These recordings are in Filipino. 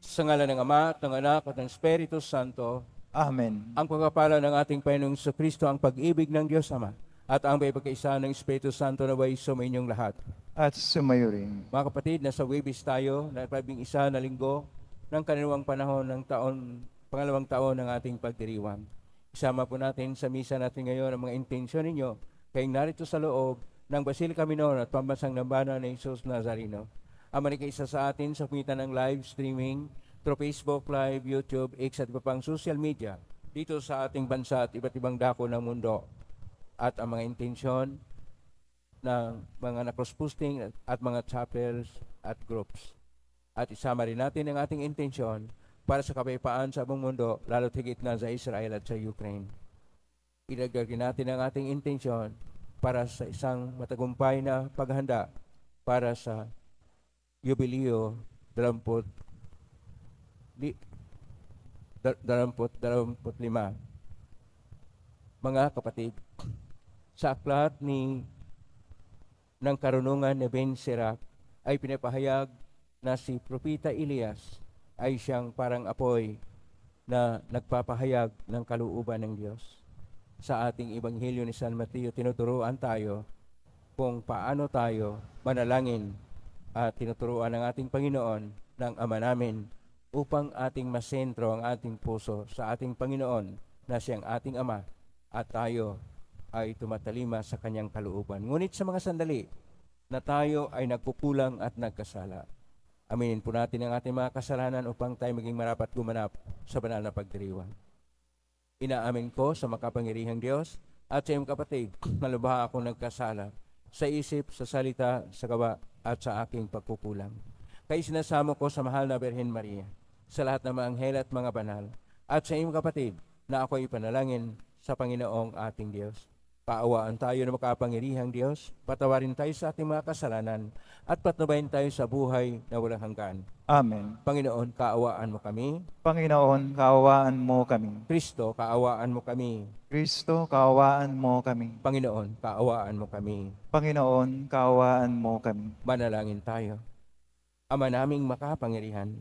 Sa ngalan ng Ama, at ng Anak, at ng Espiritu Santo, Amen. ang pagpapala ng ating Panginoong Kristo, ang pag-ibig ng Diyos Ama, at ang pagkakaisa ng Espiritu Santo na way sumainyong lahat. At sumayo rin. Mga kapatid, nasa Webis tayo, na 11 na linggo ng kanilang panahon ng pangalawang taon ng ating pagdiriwang. Isama po natin sa misa natin ngayon ang mga intensyon ninyo kayong narito sa loob ng Basilica Minor at Pambansang Dambana ng Jesus Nazareno. Ang manikaisa sa atin sa pamitan ng live streaming through Facebook Live, YouTube, X at iba pang social media dito sa ating bansa at iba't ibang dako ng mundo. At ang mga intensyon ng mga na-cross-posting at mga chapels at groups. At isama rin natin ang ating intensyon para sa kapayapaan sa buong mundo, lalo higit na sa Israel at sa Ukraine. Idagdag natin ang ating intensyon para sa isang matagumpay na paghanda para sa Jubileo 25. Mga kapatid, sa aklat ng karunungan ni Ben Sirach ay pinapahayag na si Propeta Elias ay siyang parang apoy na nagpapahayag ng kalooban ng Diyos. Sa ating Ebanghelyo ni San Mateo, tinuturuan tayo kung paano tayo manalangin at tinuturuan ng ating Panginoon ng Ama namin upang ating masentro ang ating puso sa ating Panginoon na siyang ating Ama at tayo ay tumatalima sa kanyang kalooban. Ngunit sa mga sandali na tayo ay nagkukulang at nagkasala, aminin po natin ang ating mga kasalanan upang tayo maging marapat gumanap sa banal na pagdiriwang. Inaamin ko sa makapangyarihang Diyos at sa iyong kapatid na lubha akong nagkasala sa isip, sa salita, sa gawa at sa aking pagkukulang. Kaya sinasamo ko sa mahal na Birhen Maria, sa lahat ng mga anghel at mga banal, at sa iyong kapatid na ako ipanalangin sa Panginoong ating Diyos. Kaawaan tayo ng makapangyarihang Diyos, patawarin tayo sa ating mga kasalanan, at patnubayan tayo sa buhay na walang hanggan. Amen. Panginoon, kaawaan mo kami. Panginoon, kaawaan mo kami. Kristo, kaawaan mo kami. Kristo, kaawaan mo kami. Panginoon, kaawaan mo kami. Panginoon, kaawaan mo kami. Manalangin tayo. Ama naming makapangyarihan,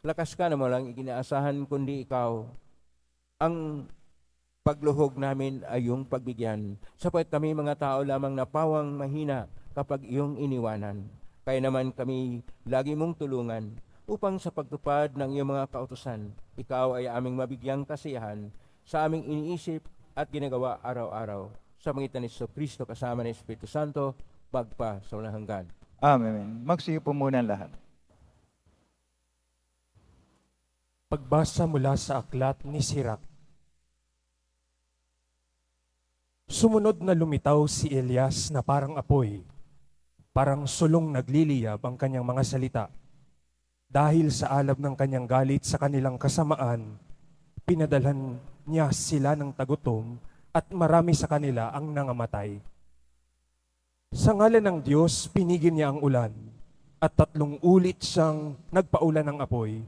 lakas ka na walang ikinaasahan kundi ikaw. Ang pagluhog namin ay iyong pagbigyan, sapagkat kami mga tao lamang na pawang mahina kapag iyong iniwanan. Kaya naman kami lagi mong tulungan upang sa pagtupad ng iyong mga kautusan, ikaw ay aming mabigyang kasiyahan sa aming iniisip at ginagawa araw-araw. Sa pangitan ni Kristo kasama ng Espiritu Santo, magpa sa walang hanggan. Amen. Magsiyo po muna ang lahat. Pagbasa mula sa aklat ni Sirach. Sumunod na lumitaw si Elias na parang apoy, parang sulong nagliliyab ang kanyang mga salita. Dahil sa alab ng kanyang galit sa kanilang kasamaan, pinadalhan niya sila ng tagutom at marami sa kanila ang nangamatay. Sa ngalan ng Diyos, pinigil niya ang ulan at 3 ulit siyang nagpaulan ng apoy.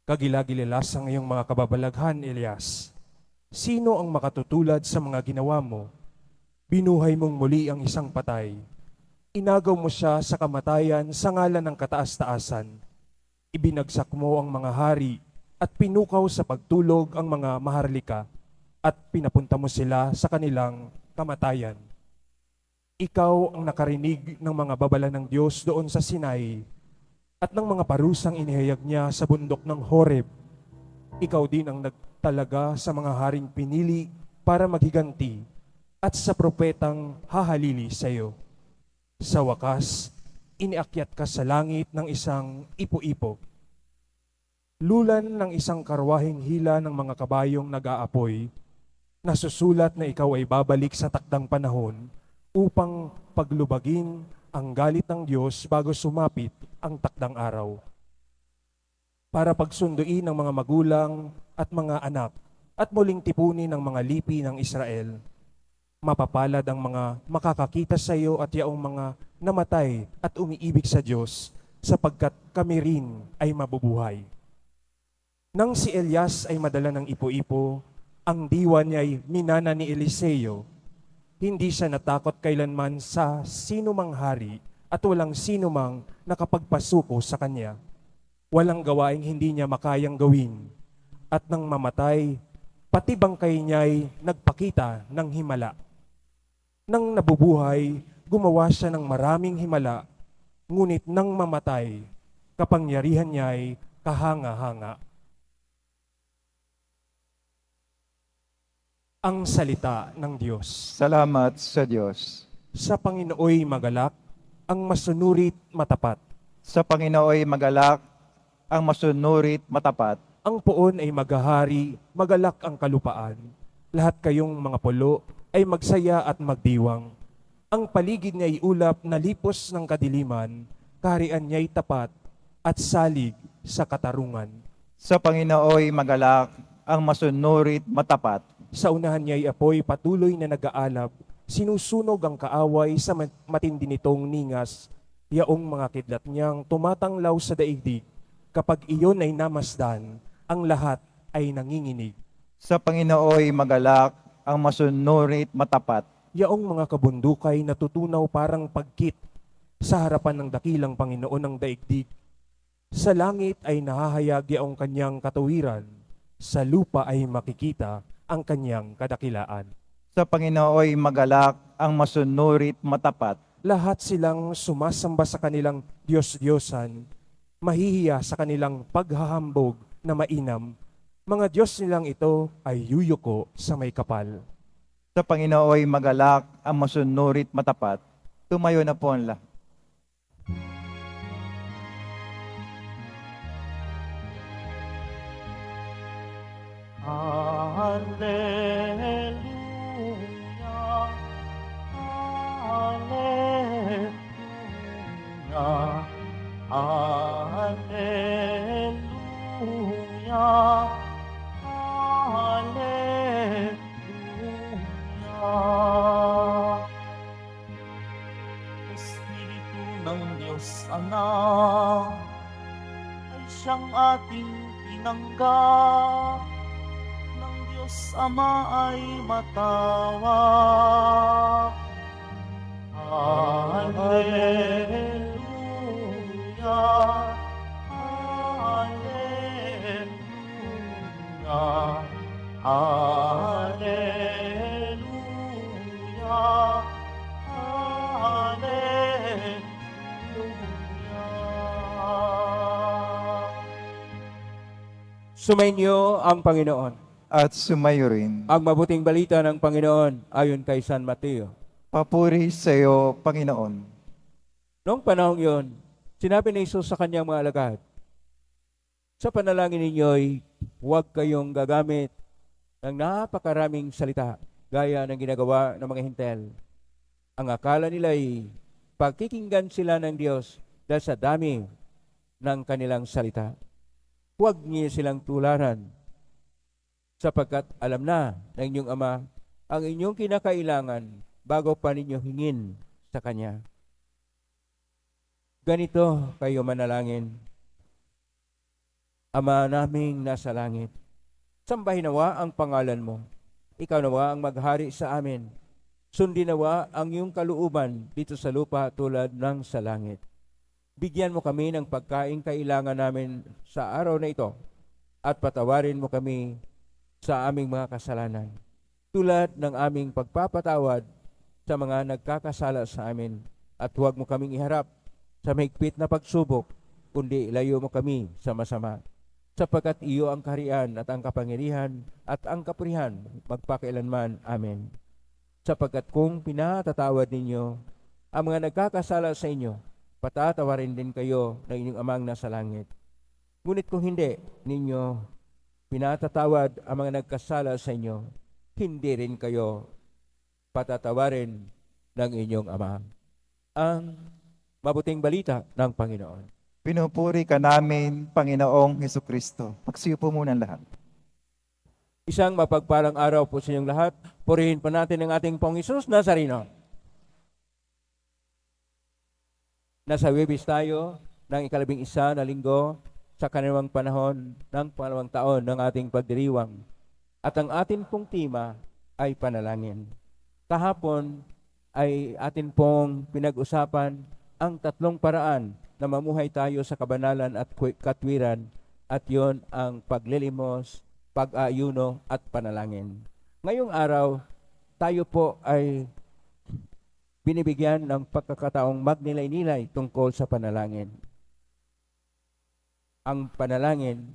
Kagilagililas ang iyong mga kababalaghan, Elias. Sino ang makatutulad sa mga ginawa mo? Binuhay mong muli ang isang patay. Inagaw mo siya sa kamatayan sa ngalan ng kataas-taasan. Ibinagsak mo ang mga hari at pinukaw sa pagtulog ang mga maharlika at pinapunta mo sila sa kanilang kamatayan. Ikaw ang nakarinig ng mga babala ng Diyos doon sa Sinai at ng mga parusang inihayag niya sa bundok ng Horeb. Ikaw din ang nagtalaga sa mga haring pinili para maghiganti at sa propetang hahalili sa iyo. Sa wakas, iniakyat ka sa langit ng isang ipo-ipo. Lulan ng isang karwaheng hila ng mga kabayong nag-aapoy, nasusulat na ikaw ay babalik sa takdang panahon upang paglubagin ang galit ng Diyos bago sumapit ang takdang araw. Para pagsunduin ng mga magulang at mga anak at muling tipunin ng mga lipi ng Israel. Mapapalad ang mga makakakita sa iyo at yaong mga namatay at umiibig sa Diyos sapagkat kami rin ay mabubuhay. Nang si Elias ay madala ng ipo-ipo, ang diwa niya ay minana ni Eliseo. Hindi siya natakot kailanman sa sinumang hari at walang sinumang nakapagpasuko sa kanya. Walang gawaing hindi niya makayang gawin. At nang mamatay, pati bangkay niya'y nagpakita ng himala. Nang nabubuhay, gumawa siya ng maraming himala, ngunit nang mamatay, kapangyarihan niya'y kahanga-hanga. Ang salita ng Diyos. Salamat sa Diyos. Sa Panginooy magalak, ang masunurit matapat. Sa Panginooy magalak, ang masunurit matapat. Ang poon ay maghahari, magalak ang kalupaan. Lahat kayong mga pulo ay magsaya at magdiwang. Ang paligid niya ay ulap na lipos ng kadiliman, kaharian niya ay tapat at salig sa katarungan. Sa Panginooy magalak, ang masunurit matapat. Sa unahan niya ay apoy patuloy na nag-aalab, sinusunog ang kaaway sa matindi nitong ningas, yaong mga kidlat niyang tumatanglaw sa daigdig. Kapag iyon ay namasdan, ang lahat ay nanginginig. Sa Panginooy magalak, ang masunurit matapat. Yaong mga kabundukay natutunaw parang pagkit sa harapan ng dakilang Panginoon ng daigdig. Sa langit ay nahahayag yaong kanyang katuwiran, sa lupa ay makikita ang kanyang kadakilaan. Sa Panginooy magalak, ang masunurit matapat. Lahat silang sumasamba sa kanilang Diyos-Diyosan, mahihiya sa kanilang paghahambog na mainam. Mga Diyos nilang ito ay yuyuko sa may kapal. Sa Panginooy magalak, ang masunurit matapat. Tumayo na po ang lahat. Alleluia, alleluia, alleluia, alleluia. Espiritu ng Diyos Anak ay siyang ating tinanggap, ng Diyos Ama ay matawag. Alleluia, alleluia, alleluia, alleluia. Sumainyo ang Panginoon. At sumayo rin. Ang mabuting balita ng Panginoon ayon kay San Mateo. Papuri sa iyo, Panginoon. Noong panahong yon, sinabi ni Jesus sa kanyang mga alagad, sa panalangin ninyo'y huwag kayong gagamit ng napakaraming salita gaya ng ginagawa ng mga hintel. Ang akala nila'y pagkikinggan sila ng Diyos dahil sa dami ng kanilang salita. Huwag niyo silang tularan, sapagkat alam na ng inyong Ama ang inyong kinakailangan bago pa ninyo hingin sa Kanya. Ganito kayo manalangin. Ama naming nasa langit, sambahin nawa ang pangalan mo. Ikaw nawa ang maghari sa amin. Sundin nawa ang iyong kalooban dito sa lupa tulad ng sa langit. Bigyan mo kami ng pagkaing kailangan namin sa araw na ito at patawarin mo kami sa aming mga kasalanan, tulad ng aming pagpapatawad sa mga nagkakasala sa amin, at huwag mo kaming iharap sa mahigpit na pagsubok, kundi ilayo mo kami sa masama. Sapagkat iyo ang kaharian at ang kapangyarihan at ang kapurihan magpakailanman. Amen. Sapagkat kung pinatatawad ninyo ang mga nagkakasala sa inyo, patatawarin din kayo ng inyong Amang nasa langit. Ngunit kung hindi ninyo pinatatawad ang mga nagkasala sa inyo, hindi rin kayo patatawarin ng inyong Ama. Ang mabuting balita ng Panginoon. Pinupuri ka namin, Panginoong Hesukristo. Magsiyo po muna ang lahat. Isang mapagpalang araw po sa inyong lahat. Purihin po natin ang ating Pong Hesus Nazareno. Nasa Huwebes tayo ng 11 na linggo sa kanilang panahon ng pangalawang taon ng ating pagdiriwang. At ang atin pong tema ay panalangin. Kahapon ay atin pong pinag-usapan ang tatlong paraan na mamuhay tayo sa kabanalan at katwiran, at yon ang paglilimos, pag-aayuno at panalangin. Ngayong araw, tayo po ay binibigyan ng pagkakataong magnilay-nilay tungkol sa panalangin. Ang panalangin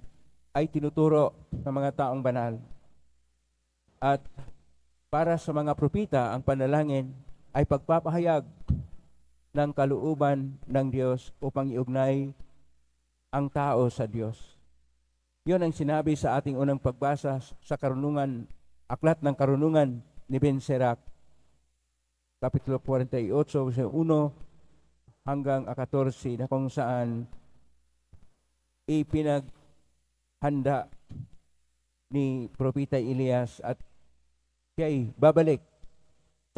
ay tinuturo ng mga taong banal. At para sa mga propita, ang panalangin ay pagpapahayag ng kalooban ng Diyos upang iugnay ang tao sa Diyos. Yun ang sinabi sa ating unang pagbasa sa karunungan, Aklat ng Karunungan ni Ben Sirac, Kapitulo 48, verse 1 hanggang 14, na kung saan ipinaghanda ni Propita Elias at siya'y babalik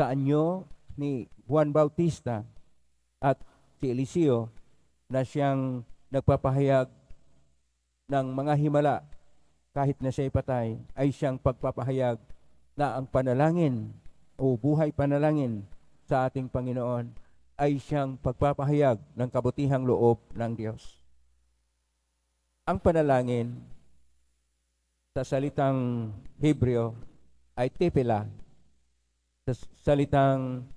sa anyo ni Juan Bautista at si Eliseo na siyang nagpapahayag ng mga himala kahit na siya'y patay, ay siyang pagpapahayag na ang panalangin o buhay panalangin sa ating Panginoon ay siyang pagpapahayag ng kabutihang loob ng Diyos. Ang panalangin sa salitang Hebreo ay tepela, sa salitang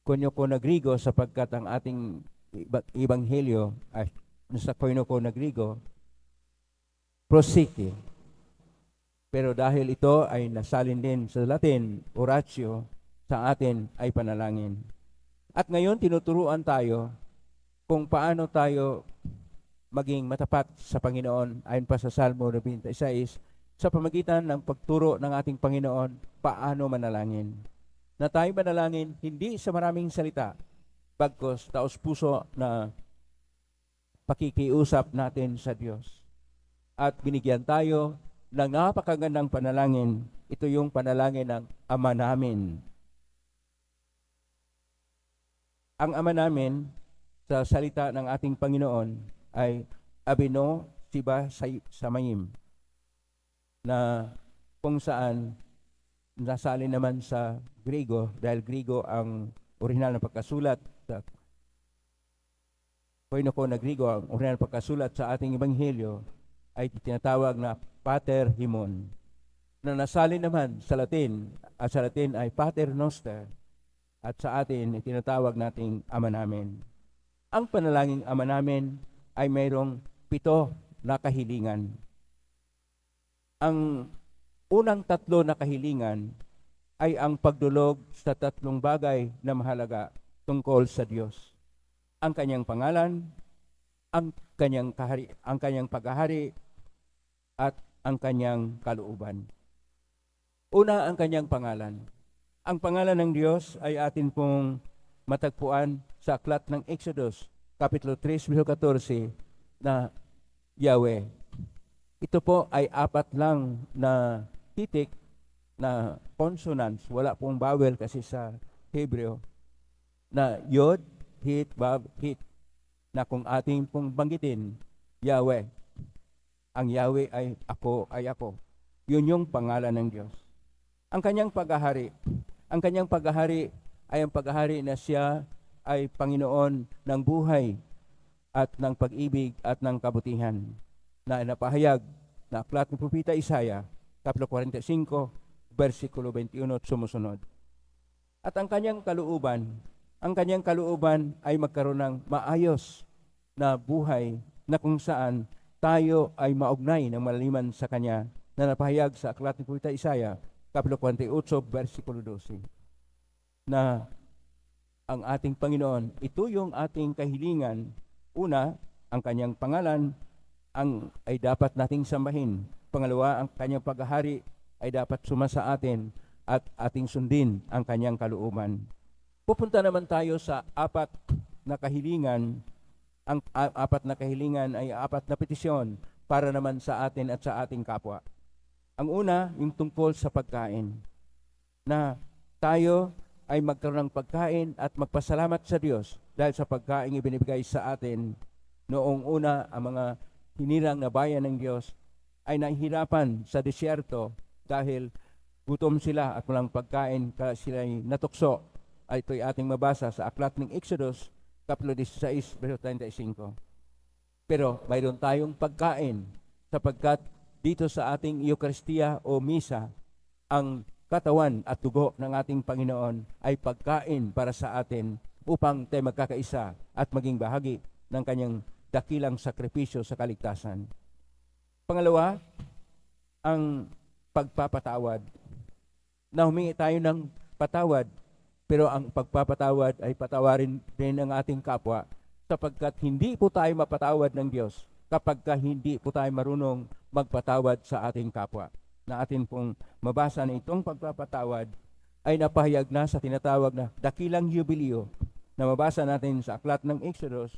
Koinoko na Grigo, sapagkat ang ating ebanghelyo ay sa Koinoko na Grigo, prosike. Pero dahil ito ay nasalin din sa Latin, oratio, sa atin ay panalangin. At ngayon tinuturuan tayo kung paano tayo maging matapat sa Panginoon ayon pa sa Salmo 96, sa pamagitan ng pagturo ng ating Panginoon paano manalangin. Na tayo manalangin hindi sa maraming salita, bagkus taos-puso na pakikiusap natin sa Diyos. At binigyan tayo ng napakagandang panalangin. Ito yung panalangin ng Ama namin. Ang Ama namin sa salita ng ating Panginoon ay Abino Siba Samayim, na kung saan nasalin naman sa Grigo, dahil Grigo ang orihinal na pagkasulat sa Koinoko na Grigo, ang orihinal na pagkasulat sa ating ebanghelyo ay tinatawag na Pater Himon, na nasalin naman sa Latin, at sa Latin ay Pater Noster, at sa atin tinatawag nating Ama namin. Ang panalangin Ama namin ay mayroong 7 na kahilingan. Ang unang 3 na kahilingan ay ang pagdulog sa 3 bagay na mahalaga tungkol sa Diyos. Ang kanyang pangalan, ang kanyang paghahari, at ang kanyang kalooban. Una, ang kanyang pangalan. Ang pangalan ng Diyos ay atin pong matagpuan sa aklat ng Exodus, Kapitulo 3, verse 14, na Yahweh. Ito po ay 4 lang na titik na consonants, wala pong vowel kasi sa Hebreo, na Yod, Hit, Bab, Hit, na kung ating pong banggitin, Yahweh. Ang Yahweh ay ako. Yun yung pangalan ng Diyos. Ang kanyang paghahari. Ang kanyang paghahari ay ang paghahari na siya ay Panginoon ng buhay at ng pag-ibig at ng kabutihan, na napahayag na aklat ng Propita Isaiah, Kapitulo 45, versikulo 21 at sumusunod. At ang kanyang kalooban ay magkaroon ng maayos na buhay na kung saan tayo ay maugnay ng malaliman sa Kanya, na napahayag sa aklat ng Propita Isaiah, Kapitulo 48, versikulo 12, na ang ating Panginoon, ito yung ating kahilingan. Una, ang kanyang pangalan ay dapat nating sambahin. Pangalawa, ang kanyang paghahari ay dapat sumasa atin at ating sundin ang kanyang kalooban. Pupunta naman tayo sa 4 na kahilingan. Ang 4 na kahilingan ay 4 na petisyon para naman sa atin at sa ating kapwa. Ang una, yung tungkol sa pagkain, na tayo ay magkaroon ng pagkain at magpasalamat sa Diyos dahil sa pagkain ibinibigay sa atin. Noong una, ang mga hinirang na bayan ng Diyos ay nahihirapan sa disyerto dahil gutom sila at walang pagkain, kaya sila ay natukso. Ito'y ating mabasa sa aklat ng Exodus, Kapitulo 16, verso 35. Pero mayroon tayong pagkain sapagkat dito sa ating Eucharistia o Misa, ang katawan at dugo ng ating Panginoon ay pagkain para sa atin upang tayo magkakaisa at maging bahagi ng kanyang dakilang sakripisyo sa kaligtasan. Pangalawa, ang pagpapatawad. Na humingi tayo ng patawad, pero ang pagpapatawad ay patawarin din ang ating kapwa sapagkat hindi po tayo mapatawad ng Diyos kapag hindi po tayo marunong magpatawad sa ating kapwa. Na atin pong mabasa na itong pagpapatawad ay napahayag na sa tinatawag na dakilang yubileo na mabasa natin sa aklat ng Exodus,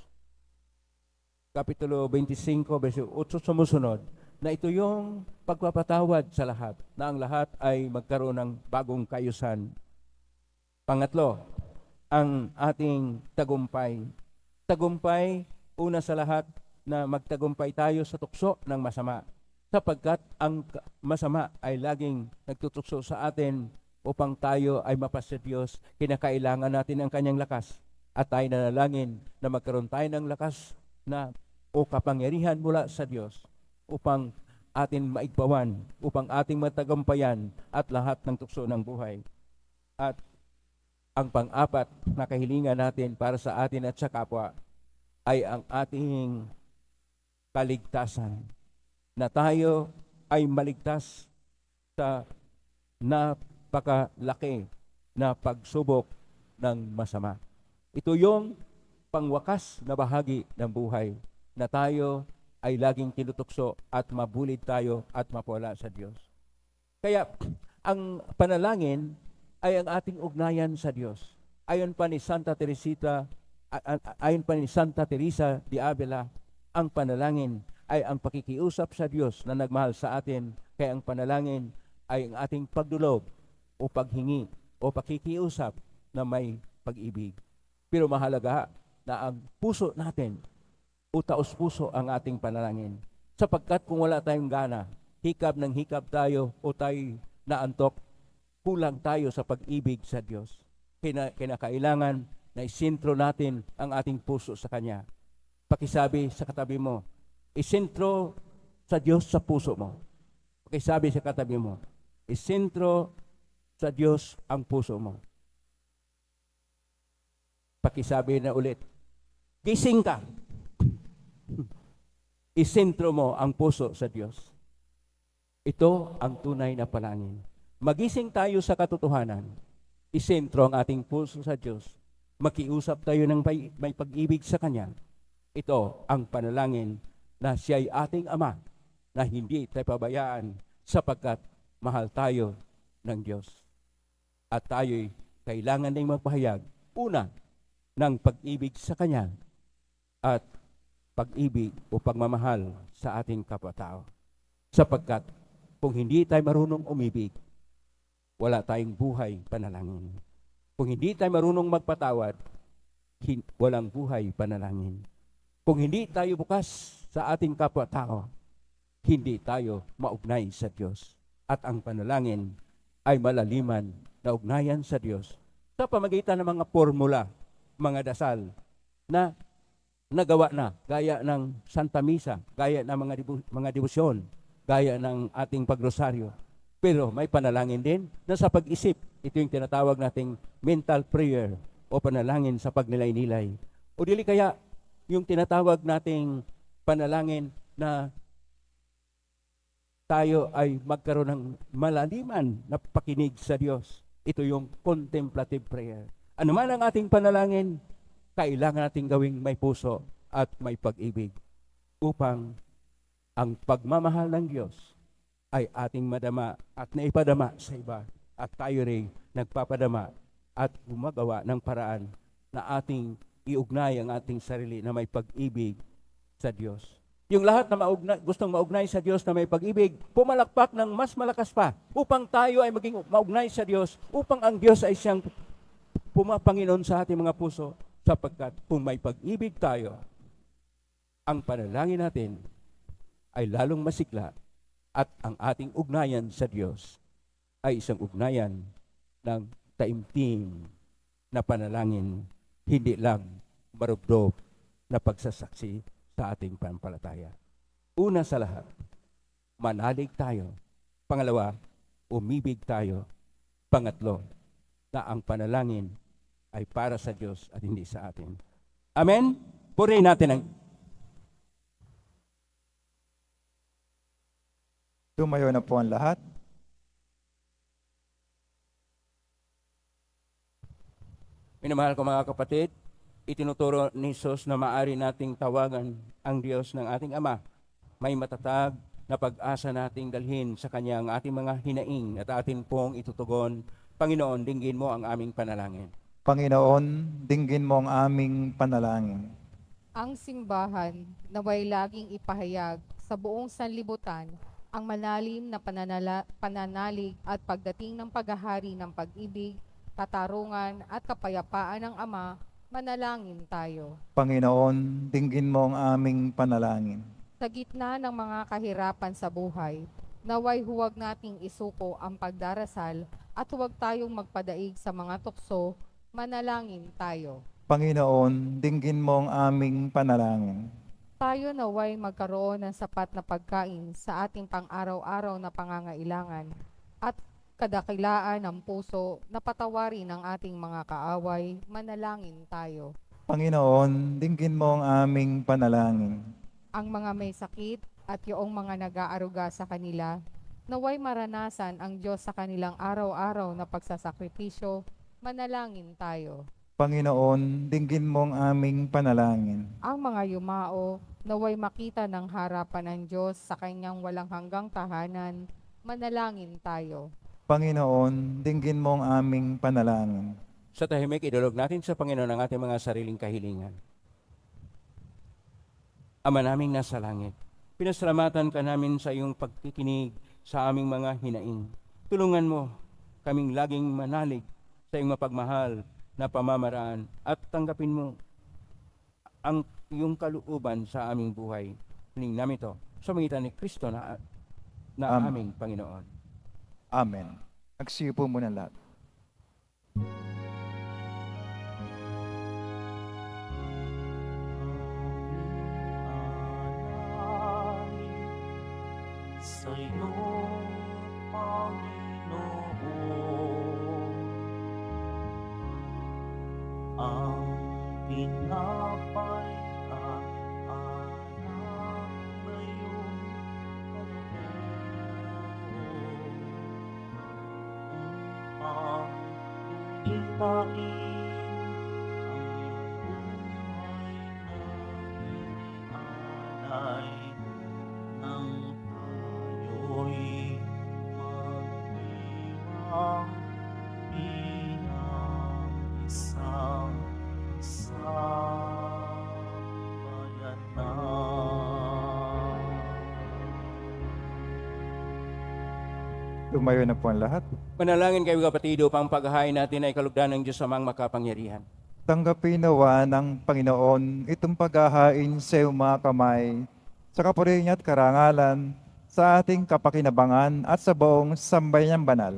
Kapitulo 25, verso 8 sumusunod, na ito yung pagpapatawad sa lahat, na ang lahat ay magkaroon ng bagong kayusan. Pangatlo, ang ating tagumpay. Tagumpay, una sa lahat, na magtagumpay tayo sa tukso ng masama. Sapagkat ang masama ay laging nagtutukso sa atin upang tayo ay mapasa Diyos. Kinakailangan natin ang kanyang lakas. At tayo nanalangin na magkaroon tayo ng lakas na o kapangyarihan mula sa Diyos upang atin maigpawan, upang ating matagumpayan at lahat ng tukso ng buhay. At ang pang-apat na kahilingan natin para sa atin at sa kapwa ay ang ating kaligtasan. Na tayo ay maligtas sa napakalaki na pagsubok ng masama. Ito yung pangwakas na bahagi ng buhay na tayo ay laging tinutukso at mabulid tayo at mapawala sa Diyos. Kaya ang panalangin ay ang ating ugnayan sa Diyos. Ayon pa ni Santa Teresita de Avila, ang panalangin ay ang pakikiusap sa Diyos na nagmahal sa atin. Kaya ang panalangin ay ang ating pagdulog o paghingi o pakikiusap na may pag-ibig. Pero mahalaga na ang puso natin o taos-puso ang ating panalangin. Sapagkat kung wala tayong gana, hikab ng hikab tayo o tayo naantok, kulang tayo sa pag-ibig sa Diyos. Kinakailangan na isentro natin ang ating puso sa Kanya. Pakisabi sa katabi mo, isentro sa Diyos sa puso mo. Pakisabi sa katabi mo, isentro sa Diyos ang puso mo. Pakisabi na ulit, gising ka. Isentro mo ang puso sa Diyos. Ito ang tunay na panalangin. Magising tayo sa katotohanan. Isentro ang ating puso sa Diyos. Makiusap tayo ng may pag-ibig sa Kanya. Ito ang panalangin na Siya'y ating Ama na hindi tayo pabayaan sapagkat mahal tayo ng Diyos. At tayo'y kailangan ding magpahayag, una, ng pag-ibig sa Kanya at pag-ibig o pagmamahal sa ating kapwa-tao. Sapagkat kung hindi tayo marunong umibig, wala tayong buhay panalangin. Kung hindi tayo marunong magpatawad, walang buhay panalangin. Kung hindi tayo bukas sa ating kapwa-tao, hindi tayo maugnay sa Diyos. At ang panalangin ay malaliman na ugnayan sa Diyos sa pamagitan ng mga formula, mga dasal na nagawa na, gaya ng Santa Misa, gaya ng mga debosyon, gaya ng ating pagrosaryo. Pero may panalangin din na sa pag-isip. Ito yung tinatawag nating mental prayer o panalangin sa pagnilay-nilay. O dili kaya yung tinatawag nating panalangin na tayo ay magkaroon ng malaliman na pakinig sa Diyos. Ito yung contemplative prayer. Ano man ang ating panalangin, kailangan nating gawing may puso at may pag-ibig upang ang pagmamahal ng Diyos ay ating madama at naipadama sa iba at tayo rin nagpapadama at gumagawa ng paraan na ating iugnay ang ating sarili na may pag-ibig sa Diyos. Yung lahat na gustong maugnay sa Diyos na may pag-ibig, pumalakpak ng mas malakas pa upang tayo ay maging maugnay sa Diyos, upang ang Diyos ay siyang pumapanginoon sa ating mga puso, sapagkat kung may pag-ibig tayo, ang panalangin natin ay lalong masigla at ang ating ugnayan sa Diyos ay isang ugnayan ng taimtim na panalangin, hindi lang marubdob na pagsasaksi sa ating pampalataya. Una sa lahat, manalig tayo. Pangalawa, umibig tayo. Pangatlo, na ang panalangin ay para sa Diyos at hindi sa atin. Amen? Purihin natin ang... Tumayo na po ang lahat. Minamahal ko mga kapatid, itinuturo ni Jesus na maaari nating tawagan ang Diyos ng ating Ama. May matatag na pag-asa nating dalhin sa Kanya ang ating mga hinaing at atin pong itutugon. Panginoon, dinggin mo ang aming panalangin. Panginoon, dinggin mo ang aming panalangin. Ang simbahan naway laging ipahayag sa buong sanlibutan ang malalim na pananalig at pagdating ng paghahari ng pag-ibig, katarungan at kapayapaan ng Ama. Manalangin tayo. Panginoon, dinggin mo ang aming panalangin. Sa gitna ng mga kahirapan sa buhay, naway huwag nating isuko ang pagdarasal at huwag tayong magpadaig sa mga tukso. Manalangin tayo. Panginoon, dinggin mo ang aming panalangin. Tayo naway magkaroon ng sapat na pagkain sa ating pang-araw-araw na pangangailangan at kadakilaan ng puso na patawarin ang ating mga kaaway. Manalangin tayo. Panginoon, dinggin mo ang aming panalangin. Ang mga may sakit at yung mga nag-aaruga sa kanila, naway maranasan ang Diyos sa kanilang araw-araw na pagsasakripisyo. Manalangin tayo. Panginoon, dinggin mo ang aming panalangin. Ang mga yumao, naway makita ng harapan ng Diyos sa kanyang walang hanggang tahanan. Manalangin tayo. Panginoon, dinggin mo ang aming panalangin. Sa tahimik, idulog natin sa Panginoon ang ating mga sariling kahilingan. Ama naming nasa langit, pinasalamatan ka namin sa iyong pagkikinig sa aming mga hinaing. Tulungan mo kaming laging manalig sa iyong mapagmahal na pamamaraan at tanggapin mo ang iyong kalooban sa aming buhay. Hiling namin ito sa magitan ni Kristo na Amen. aming Panginoon. Amen. Magsiyo po muna lahat. Sa'yo, Panginoon, ang tinapay at anak na iyong kaloob, upang itain ang iyong buhay na inialay nang tayo'y magdiwang bilang isang sambayanan. Tumayo na po ang lahat. Manalangin kayo kapatid upang paghahain natin ay kalugdan ng Diyos amang makapangyarihan. Tanggapin nawa ng Panginoon itong paghahain sa iyong mga kamay, sa kapurihan at karangalan, sa ating kapakinabangan at sa buong sambayanang banal.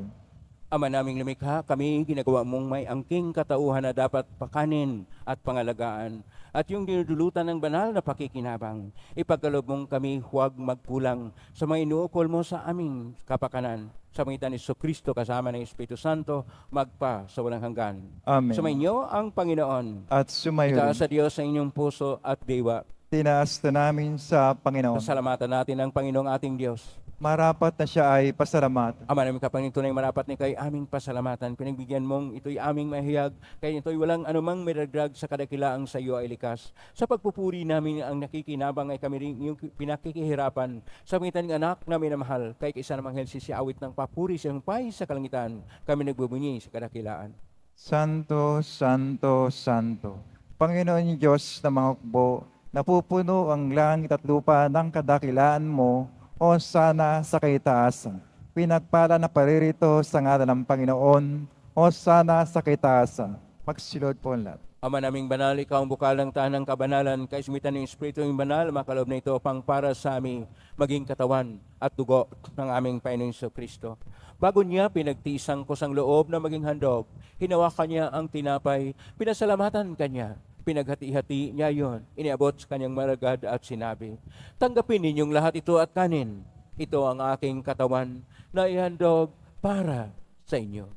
Ama naming lumikha, kami ginagawa mong may angking katauhan na dapat pakanin at pangalagaan. At yung dinudulutan ng banal na pakikinabang, ipagkaloob mong kami huwag magkulang sa mga inuukol mo sa aming kapakanan. Sa magitan ni Kristo kasama ng Espiritu Santo, magpa sa walang hanggan. Amen. Sumainyo ang Panginoon. At sumayo Itaas rin. sa Diyos sa inyong puso at diwa. Tinaas na namin sa Panginoon. Pasalamatan natin ang Panginoong ating Diyos. Marapat na siya ay pasalamat. Ama namin kapangin tunay marapat ni kay aming pasalamatan. Pinagbigyan mong ito'y aming mahiyag. Kaya ito'y walang anumang miragdrag sa kadakilaang sa iyo ay likas. Sa pagpupuri namin ang nakikinabang ay kami rin yung pinakikihirapan. Sa pangitan ng anak namin na mahal, kay kaisa namang helsi si awit ng papuri sa pay sa kalangitan. Kami nagbubunyi sa kadakilaan. Santo, Santo, Santo. Panginoon Diyos na mga hukbo, napupuno ang langit at lupa ng kadakilaan mo, o sana sa kaitaasan. Pinagpala na paririto sa ngalan ng Panginoon, o sana sa kaitaasan. Magsilod po ang lahat. Ama naming banal, ikaw ang bukal ng tahanang kabanalan, kaismitan ng Espiritu ng banal, makaloob na ito pang para sa aming maging katawan at dugo ng aming Panginoong Kristo. Bago niya pinagtisang ko sang loob na maging handog, hinawakan niya ang tinapay, pinasalamatan kanya, Pinaghati-hati niya yon, iniabot sa kanyang maragad at sinabi, "Tanggapin ninyong lahat ito at kanin. Ito ang aking katawan na ihandog para sa inyo."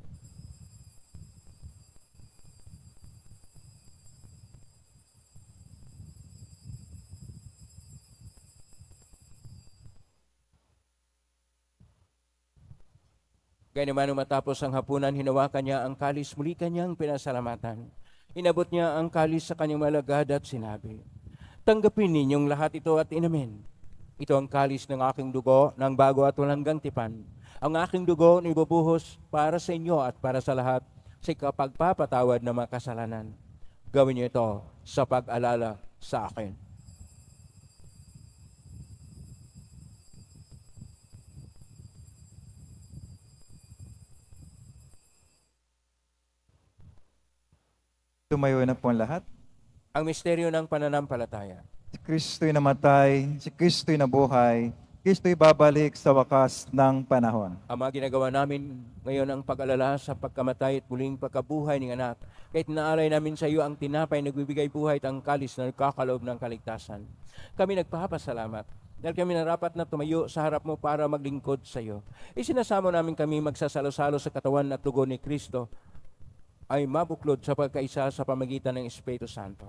Gaya naman nung matapos ang hapunan, hinawakan niya ang kalis, muli kanyang pinasalamatan. Inabot niya ang kalis sa kanyang malagad at sinabi, "Tanggapin ninyong lahat ito at inumin. Ito ang kalis ng aking dugo ng bago at walang hanggang tipan. Ang aking dugo na ibubuhos para sa inyo at para sa lahat sa kapagpapatawad ng mga kasalanan. Gawin niyo ito sa pag-alala sa akin." Tumayo na po ang lahat. Ang misteryo ng pananampalataya. Si Kristo'y namatay, si Kristo'y nabuhay, Kristo'y babalik sa wakas ng panahon. Ang mga ginagawa namin ngayon ang pag-alala sa pagkamatay at muling pagkabuhay ng anak. Kahit naalay namin sa iyo ang tinapay na nagbibigay buhay at ang kalis na nagkakaloob ng kaligtasan. Kami nagpapasalamat dahil kami narapat na tumayo sa harap mo para maglingkod sa iyo. Isinasamo namin kami magsasalo-salo sa katawan at dugo ni Kristo ay mabuklod sa pagkaisa sa pamagitan ng Espiritu Santo.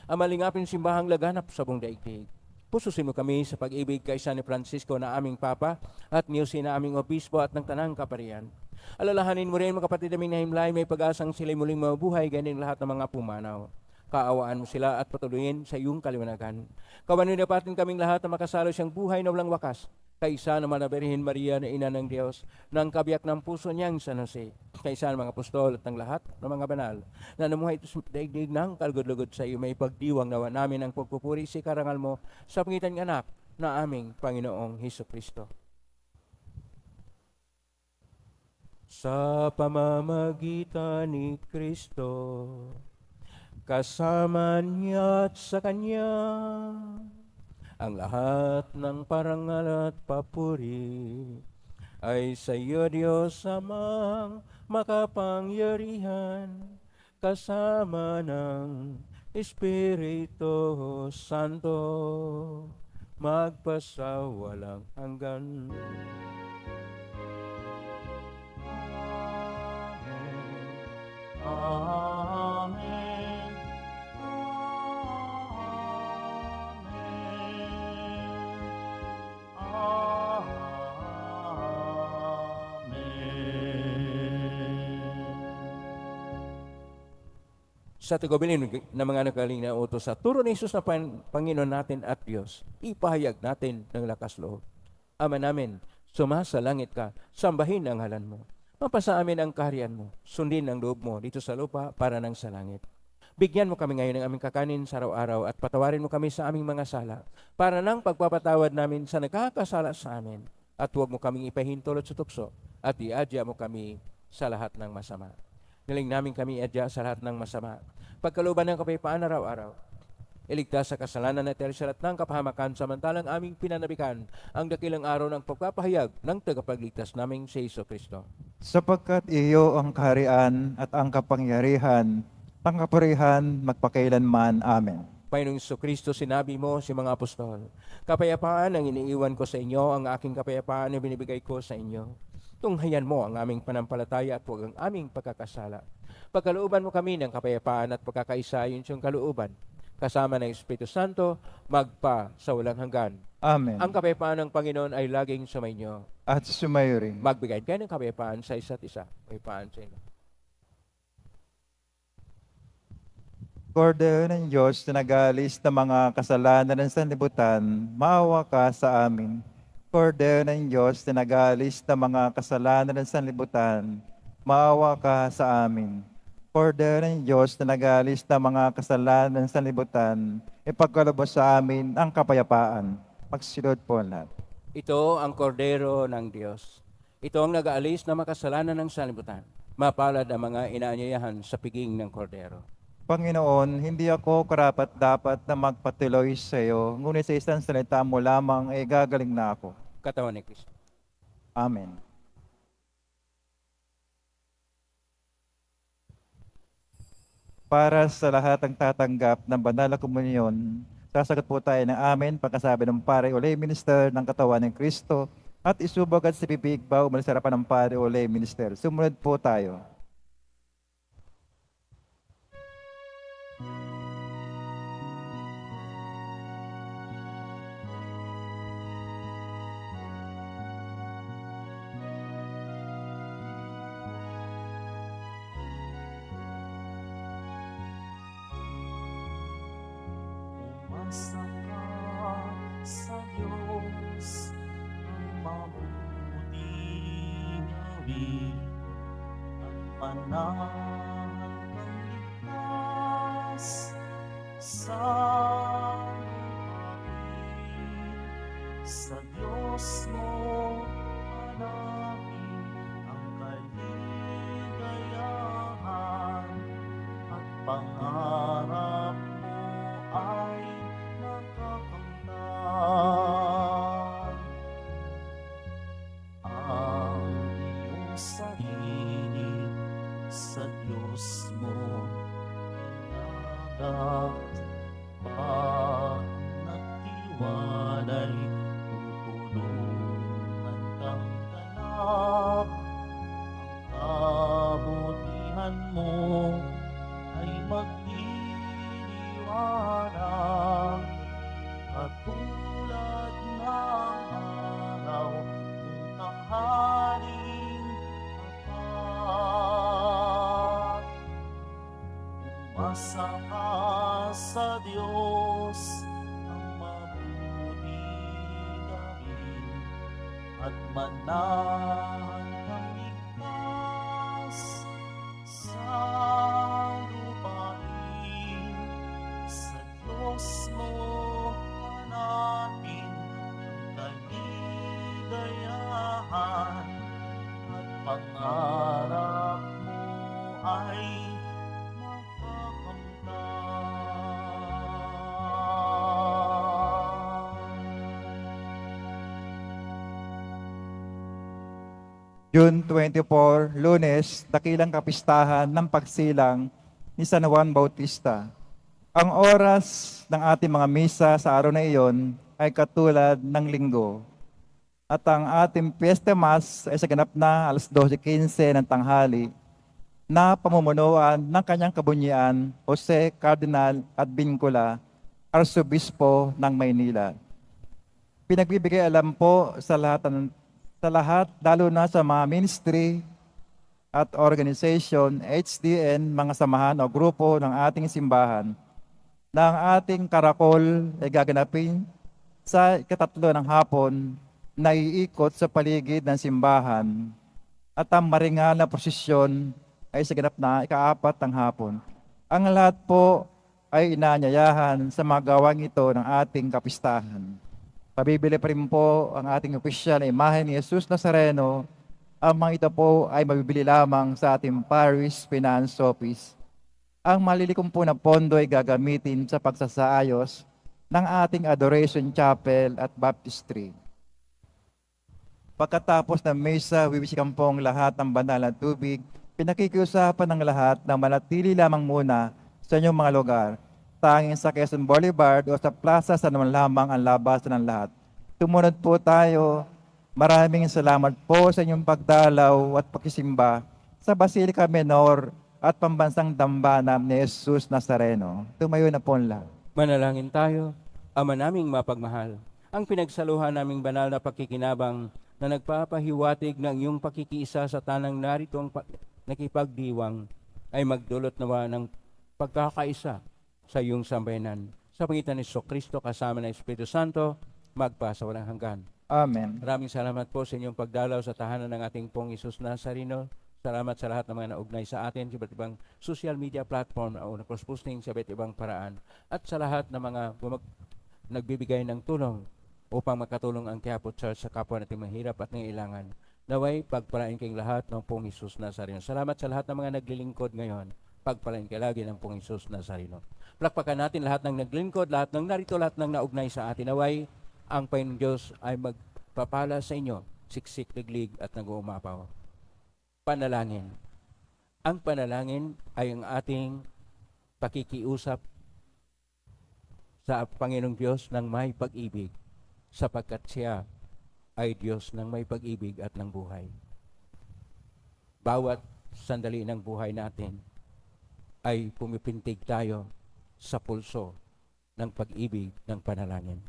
Ang malingapin simbahang laganap sa buong daigdig. Pususin mo kami sa pag-ibig kay San Francisco na aming Papa at ni Jose na aming Obispo at ng Tanang Kaparian. Alalahanin mo rin mga kapatid naming nahimlay, may pag-asang sila'y muling mabuhay ganyan lahat ng mga pumanaw. Kaawaan mo sila at patuloyin sa iyong kaliwanagan. Kawanin kaming lahat na makasalo siyang buhay na walang wakas. Kaisa naman na Birhen Maria na ina ng Diyos, ng kabiyak ng puso niyang San Jose, kaisa ng mga apostol at ng lahat ng mga banal, na namuhay ito sa daigdig ng kalugod-lugod sa iyo, may pagdiwang nawa namin ang pagpupuri sa karangal mo sa pangitan ng anak na aming Panginoong Hesukristo. Sa pamamagitan ni Kristo, kasama niya at sa Kanya, ang lahat ng parangal at papuri ay sa iyo, Diyos amang makapangyarihan, kasama ng Espiritu Santo, magpasawalang hanggan. Amen. Sa tagubilin ng mga nagaling na utos sa turo ni Jesus na Panginoon natin at Diyos, ipahayag natin ng lakas loob. Ama namin, sumasalangit ka, sambahin ang ngalan mo. Mapasa amin ang kaharian mo, sundin ang loob mo dito sa lupa para nang sa langit. Bigyan mo kami ngayon ng aming kakanin sa araw-araw at patawarin mo kami sa aming mga sala para nang pagpapatawad namin sa nagkakasala sa amin. At huwag mo kaming ipahintulot sa tukso at iadya mo kami sa lahat ng masama. Niling namin kami iadya sa lahat ng masama. Pagkalooban ng kapayapaan araw-araw, iligtas sa kasalanan at sa lahat ng kapahamakan samantalang aming pinanabikan ang dakilang araw ng pagpapahayag ng tagapagligtas naming si Jesucristo. Sapagkat iyo ang kaharian at ang kapangyarihan, ang kapurihan, magpakailanman. Amen. Panginoong Jesucristo, sinabi mo si mga apostol, kapayapaan ang iniiwan ko sa inyo, ang aking kapayapaan na binibigay ko sa inyo. Tunghayan mo ang aming panampalataya at huwag ang aming pagkakasala. Pagkalooban mo kami ng kapayapaan at pagkakaisa yun siyang kalooban. Kasama ng Espiritu Santo, magpa sa walang hanggan. Amen. Ang kapayapaan ng Panginoon ay laging sumainyo. At sumayo rin. Magbigay kayo ng kapayapaan sa isa't isa. Kapayapaan sa inyo. Kordero ng Diyos na nagalis ng mga kasalanan ng sanlibutan, maawa ka sa amin. Kordero ng Diyos na nagalis ng mga kasalanan ng sanlibutan, maawa ka sa amin. Kordero ng Diyos na nagalis ng mga kasalanan ng sanlibutan, ipagkaloob sa amin ang kapayapaan. Magsilod po lahat. Ito ang kordero ng Diyos. Ito ang nag-aalis na makasalanan ng sanlibutan. Mapalad ang mga inaanyayahan sa piging ng kordero. Panginoon, hindi ako karapat-dapat na magpatuloy sa iyo, ngunit sa isang salita mo lamang ay gagaling na ako. Katawan ni Kristo. Amen. para sa lahat ng tatanggap ng banal na komunyon. Sasagot po tayo ng amen pagkasabi ng pare o lay minister ng katawan ng Kristo at isubog at sa bibig bago umalis sa harapan ng pare o lay minister. Sumunod po tayo. Umasa ka sa Diyos ang mabuting gawin at manahan kang ligtas sa lupain. Sa Diyos mo hanapin ang kaligayahan at pangarap mo ay makakamtan. Ang iyong sarili sa Diyos mo inagap, pag nagtiwalay tutulungan kang ganap. Ang kabutihan mo ay magliliwanag katulad ng araw kung tanghaling tapat. Umasa ka sa Diyos ang mabuting gawin at manahan kang ligtas sa lupain. Sa Diyos mo hanapin ang kaligayahan at pangarap mo ay June 24, Lunes, dakilang kapistahan ng pagsilang ni San Juan Bautista. Ang oras ng ating mga misa sa araw na iyon ay katulad ng linggo. At ang ating Fiesta Mass ay sa ganap na alas 12:15 ng tanghali na pamumunuan ng kanyang kabunyian, Jose Cardinal Advincula, Arsobispo ng Maynila. Pinagbibigay alam po sa lahat, lalo na sa mga ministry at organization, HDN, mga samahan o grupo ng ating simbahan, na ang ating karakol ay gaganapin sa ikatatlo ng hapon na iikot sa paligid ng simbahan at ang maringal na prosesyon ay sa ganap na ikaapat ng hapon. Ang lahat po ay inaanyayahan sa mga gawang ito ng ating kapistahan. Pabibili pa rin po ang ating opisyal na imahe ni Jesus Nazareno. Ang mga ito po ay mabibili lamang sa ating Parish Finance Office. Ang malilikom po na pondo ay gagamitin sa pagsasaayos ng ating Adoration Chapel at Baptistry. Pagkatapos ng mesa, wiwisikan pong lahat ng banal na tubig. Pinakikiusapan ng lahat na manatili lamang muna sa inyong mga lugar. Tanging sa Quezon Boulevard o sa plaza sa naman lamang ang labasan ng lahat. Tumunod po tayo. Maraming salamat po sa inyong pagdalaw at pakisimba sa Basilica Menor at Pambansang Dambana ni Jesus Nazareno. Tumayo na po ang lahat. Manalangin tayo. Ama naming mapagmahal, ang pinagsaluhan naming banal na pakikinabang na nagpapahiwatig ng iyong pakikiisa sa tanang narito ang nakipagdiwang ay magdulot nawa ng pagkakaisa sa iyong sambayanan. Sa pangitan ni Kristo kasama ng Espiritu Santo, magpasa walang hanggan. Amen. Maraming salamat po sa inyong pagdalaw sa tahanan ng ating pong Jesus Nazareno. Salamat sa lahat ng mga naugnay sa atin sa iba't ibang social media platform o na-cross-posting sa iba't ibang paraan. At sa lahat ng mga nagbibigay ng tulong upang makatulong ang Quiapo Church sa kapwa nating mahirap at nangailangan. Naway, pagpalain kayong lahat ng pong Jesus Nazareno. Salamat sa lahat ng mga naglilingkod ngayon. Pagpalain kayo lagi ng pong Jesus Nazareno. Plakpakan natin lahat ng naglingkod, lahat ng narito, lahat ng naugnay sa atin. Naway, ang Panginoong Diyos ay magpapala sa inyo, siksik, liglig at nag-uumapaw. Panalangin. Ang panalangin ay ang ating pakikiusap sa Panginoong Diyos ng may pag-ibig, sapagkat siya ay Diyos ng may pag-ibig at ng buhay. Bawat sandali ng buhay natin ay pumipintig tayo sa pulso ng pag-ibig ng panalangin.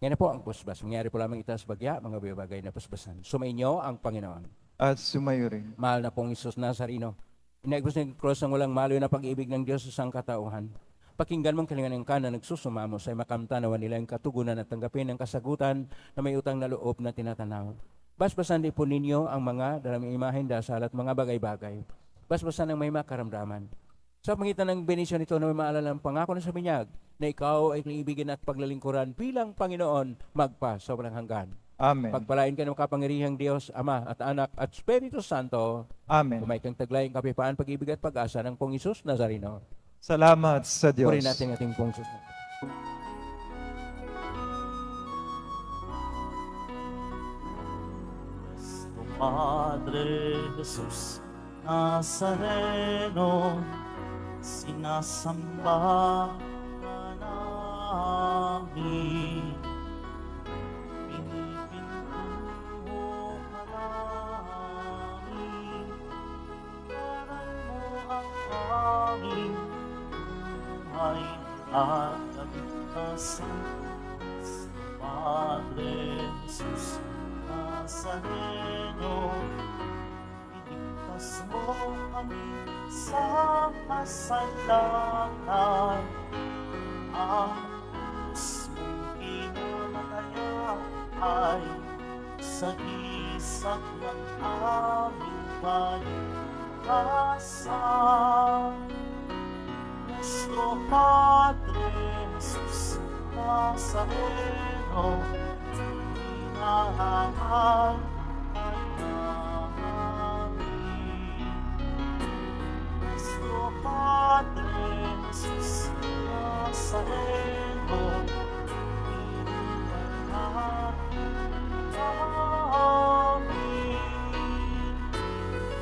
Yan na po ang pusbas. Mangyari po lamang ito sa bagya, mga bagay na pusbasan. Sumainyo ang Panginoon. At sumayo rin. Mahal na pong Isus Nazareno, inaigos ng cross ng walang maloy na pag-ibig ng Diyos sa sangkatauhan. Pakinggan mong kalingan ng na nagsusumamo sa makamtanawan nila ang katugunan at tanggapin ang kasagutan na may utang na loob na tinatanaw. Basbasan din po ninyo ang mga dalaming imahen, dasal at mga bagay-bagay. Basbasan ang may makaramdaman. Sa pangitan ng benisyon ito na may maalala ang pangako na sa binyag na ikaw ay kaibigan at paglalingkuran bilang Panginoon magpa sa walang hanggan. Amen. Pagpalain ka ng makapangyarihang Diyos, Ama at Anak at Espiritu Santo. Amen. Kumay kang taglay ang kapayapaan, pag-ibig at pag-asa ng Pong Isus Nazareno. Salamat sa Diyos. Purihin natin ating Pong Isus. Padre Jesus Nazareno, sinasamba ka namin. Pinipintuho ka namin. Karan mo ang aming buhay at kaligtasan. Padre Jesus Nazareno, iligtas mo kami sa kasalanan. Ang krus mong kinamataya ay sagisag ng aming kaligtasan. Nuestro Padre Jesus Nazareno, minahal ka namin. Nuestro Padre Jesus Nazareno, minahal ka namin.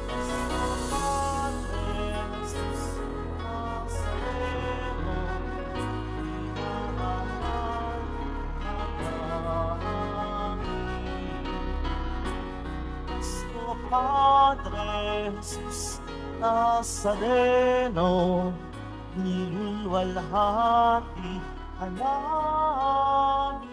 Nuestro Padre Jesus Nazareno, minahal Padre Jesus Nazareno, nilulwalhati ka namin.